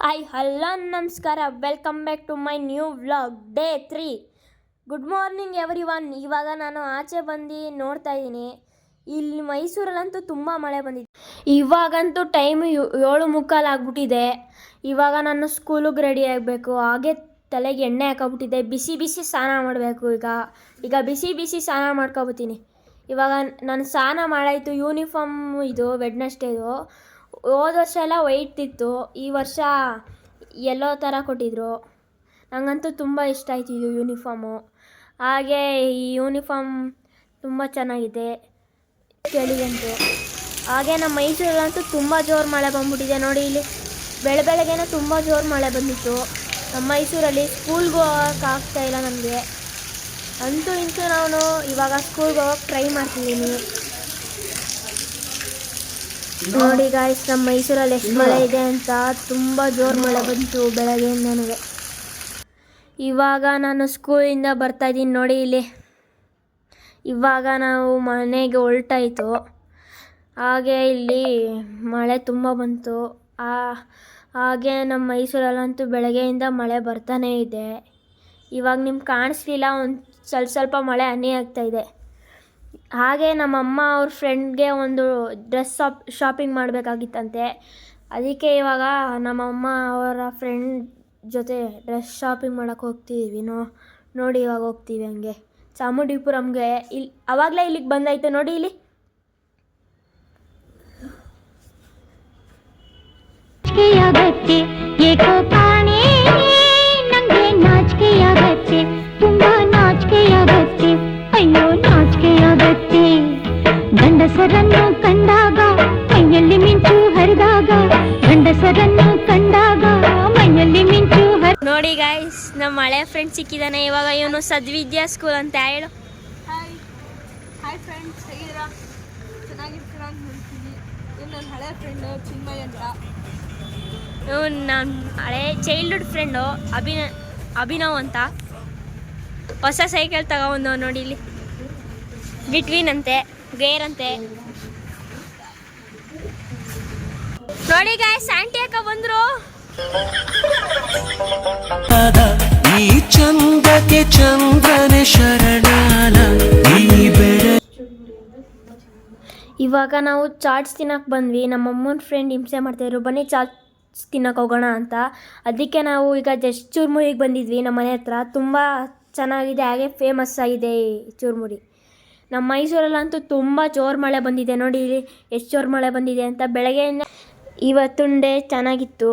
Hello ನಮಸ್ಕಾರ, welcome back to my new vlog day 3. Good morning everyone. ಇವಾಗ ನಾನು ಆಚೆ ಬಂದು ನೋಡ್ತಾ ಇದ್ದೀನಿ, ಇಲ್ಲಿ ಮೈಸೂರಲ್ಲಂತೂ ತುಂಬ ಮಳೆ ಬಂದಿದೆ. ಇವಾಗಂತೂ ಟೈಮು 7:45 ಆಗ್ಬಿಟ್ಟಿದೆ. ಇವಾಗ ನಾನು ಸ್ಕೂಲಿಗೆ ರೆಡಿ ಆಗಬೇಕು. ಹಾಗೆ ತಲೆಗೆ ಎಣ್ಣೆ ಹಾಕೋಬಿಟ್ಟಿದ್ದೆ, ಬಿಸಿ ಬಿಸಿ ಸ್ನಾನ ಮಾಡಬೇಕು. ಈಗ ಬಿಸಿ ಬಿಸಿ ಸ್ನಾನ ಮಾಡ್ಕೊಬತ್ತೀನಿ. ಇವಾಗ ನಾನು ಸ್ನಾನ ಮಾಡಾಯಿತು. ಯೂನಿಫಾರ್ಮ್ ಇದು ವೆಡ್ನೆಸ್ಡೇದು. ಹೋದ ವರ್ಷ ಎಲ್ಲ ವೈಟ್ ಇತ್ತು, ಈ ವರ್ಷ ಯೆಲ್ಲೋ ಥರ ಕೊಟ್ಟಿದ್ರು. ನನಗಂತೂ ತುಂಬ ಇಷ್ಟ ಆಯಿತು ಇದು ಯೂನಿಫಾರ್ಮು. ಹಾಗೆ ಈ ಯೂನಿಫಾರ್ಮ್ ತುಂಬ ಚೆನ್ನಾಗಿದೆ ಚಳಿಗಂತೂ. ಹಾಗೆ ನಮ್ಮ ಮೈಸೂರಲ್ಲಂತೂ ತುಂಬ ಜೋರು ಮಳೆ ಬಂದ್ಬಿಟ್ಟಿದೆ ನೋಡಿ. ಇಲ್ಲಿ ಬೆಳಗ್ಗೆನೇ ತುಂಬ ಜೋರು ಮಳೆ ಬಂದಿತ್ತು ನಮ್ಮ ಮೈಸೂರಲ್ಲಿ. ಸ್ಕೂಲ್ಗೆ ಹೋಗೋಕೆ ಆಗ್ತಾಯಿಲ್ಲ ನನಗೆ. ಅಂತೂ ಇಂತೂ ನಾನು ಇವಾಗ ಸ್ಕೂಲ್ಗೆ ಹೋಗೋಕೆ ಟ್ರೈ ಮಾಡ್ತಿದ್ದೀನಿ. ನೋಡಿ ಗಾಯ್ಸ್, ನಮ್ಮ ಮೈಸೂರಲ್ಲಿ ಎಷ್ಟು ಮಳೆ ಇದೆ ಅಂತ. ತುಂಬ ಜೋರು ಮಳೆ ಬಂತು ಬೆಳಗ್ಗೆ ನನಗೆ. ಇವಾಗ ನಾನು ಸ್ಕೂಲಿಂದ ಬರ್ತಾಯಿದ್ದೀನಿ ನೋಡಿ. ಇಲ್ಲಿ ಇವಾಗ ನಾವು ಮನೆಗೆ ಹೊರಟಾಯಿತು. ಹಾಗೆ ಇಲ್ಲಿ ಮಳೆ ತುಂಬ ಬಂತು. ಹಾಗೆ ನಮ್ಮ ಮೈಸೂರಲ್ಲಂತೂ ಬೆಳಗ್ಗೆಯಿಂದ ಮಳೆ ಬರ್ತಾನೇ ಇದೆ. ಇವಾಗ ನಿಮ್ಗೆ ಕಾಣಿಸ್ಲಿಲ್ಲ, ಒಂದು ಸ್ವಲ್ಪ ಮಳೆ ಹನಿ ಆಗ್ತಾಯಿದೆ. ಹಾಗೆ ನಮ್ಮಮ್ಮ ಅವ್ರ ಫ್ರೆಂಡ್ಗೆ ಒಂದು ಡ್ರೆಸ್ ಶಾಪಿಂಗ್ ಮಾಡಬೇಕಾಗಿತ್ತಂತೆ. ಅದಕ್ಕೆ ಇವಾಗ ನಮ್ಮಮ್ಮ ಅವರ ಫ್ರೆಂಡ್ ಜೊತೆ ಡ್ರೆಸ್ ಶಾಪಿಂಗ್ ಮಾಡೋಕ್ಕೆ ಹೋಗ್ತಿದ್ದೀವಿ. ನೋಡಿ ಇವಾಗ ಹೋಗ್ತೀವಿ ಹಂಗೆ ಚಾಮುಂಡಿಪುರಂಗೆ. ಆವಾಗಲೇ ಇಲ್ಲಿಗೆ ಬಂದಾಯ್ತು ನೋಡಿ. ಇಲ್ಲಿ ಗಂಡಸರನ್ನು ಕಂಡಾಗ ಮೈಯಲ್ಲಿ ಮಿಂಚು ಹರಿದಾಗ, ಗಂಡಸರನ್ನು ಕಂಡಾಗ ಮೈಯಲ್ಲಿ ಮಿಂಚು ನೋಡಿ ಗಾಯ್ಸ್, ನಮ್ಮ ಹಳೆ ಫ್ರೆಂಡ್ ಸಿಕ್ಕಿದ್ದಾನೆ ಇವಾಗ. ಇವನು ಸದ್ವಿದ್ಯಾ ಸ್ಕೂಲ್ ಅಂತ. ಹೇಳು ಹಾಯ್ ಫ್ರೆಂಡ್ಸ್, ಹೇಗಿದ್ದೀರಾ? ಚೆನ್ನಾಗಿರ್ತೀರಾ ಅಂತ ಹೇಳ್ತೀನಿ. ಇವ್ನು ನನ್ನ ಹಳೆ ಫ್ರೆಂಡು ಚಿನ್ಮಯ್ ಅಂತ. ಇವನು ನನ್ನ ಹಳೆ ಚೈಲ್ಡ್ಹುಡ್ ಫ್ರೆಂಡು ಅಭಿನವ್ ಅಂತ. ಹೊಸ ಸೈಕಲ್ ತಗೊಂಡು ನೋಡಿ. ಇಲ್ಲಿ ಬಿಟ್ವೀನ್ ಅಂತೆ, ಗೇರ್ ಅಂತೆ. ನೋಡಿ ಗಾಯ್ಸ್, ಆಂಟಿ ಅಕ್ಕ ಬಂದ್ರು. ಈ ಚಂದಕ್ಕೆ ಚಂದ್ರನೇ ಶರಣಾಲ. ಇವಾಗ ನಾವು ಚಾಟ್ಸ್ ತಿನ್ನಕ್ಕೆ ಬಂದ್ವಿ. ನಮ್ಮಮ್ಮನ ಫ್ರೆಂಡ್ ಹಿಂಸೆ ಮಾಡ್ತಾಯಿದ್ರು, ಬನ್ನಿ ಚಾಟ್ಸ್ ತಿನ್ನಕ್ಕೆ ಹೋಗೋಣ ಅಂತ. ಅದಕ್ಕೆ ನಾವು ಈಗ ಜಸ್ಟ್ ಚೂರ್ಮುರಿಗೆ ಬಂದಿದ್ವಿ. ನಮ್ಮ ಮನೆ ಹತ್ರ ತುಂಬ ಚೆನ್ನಾಗಿದೆ, ಹಾಗೆ ಫೇಮಸ್ ಆಗಿದೆ ಈ ಚೂರ್ಮುರಿ. ನಮ್ಮ ಮೈಸೂರಲ್ಲಂತೂ ತುಂಬ ಜೋರು ಮಳೆ ಬಂದಿದೆ ನೋಡಿ. ಇಲ್ಲಿ ಎಷ್ಟು ಜೋರು ಮಳೆ ಬಂದಿದೆ ಅಂತ. ಬೆಳಗ್ಗೆಯಿಂದ ಇವತ್ತೊಂದು ಡೇ ಚೆನ್ನಾಗಿತ್ತು.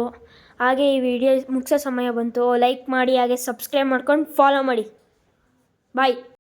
ಹಾಗೆ ಈ ವಿಡಿಯೋ ಮುಗಿಸೋ ಸಮಯ ಬಂತು. ಲೈಕ್ ಮಾಡಿ, ಹಾಗೆ ಸಬ್ಸ್ಕ್ರೈಬ್ ಮಾಡ್ಕೊಂಡು ಫಾಲೋ ಮಾಡಿ. ಬಾಯ್.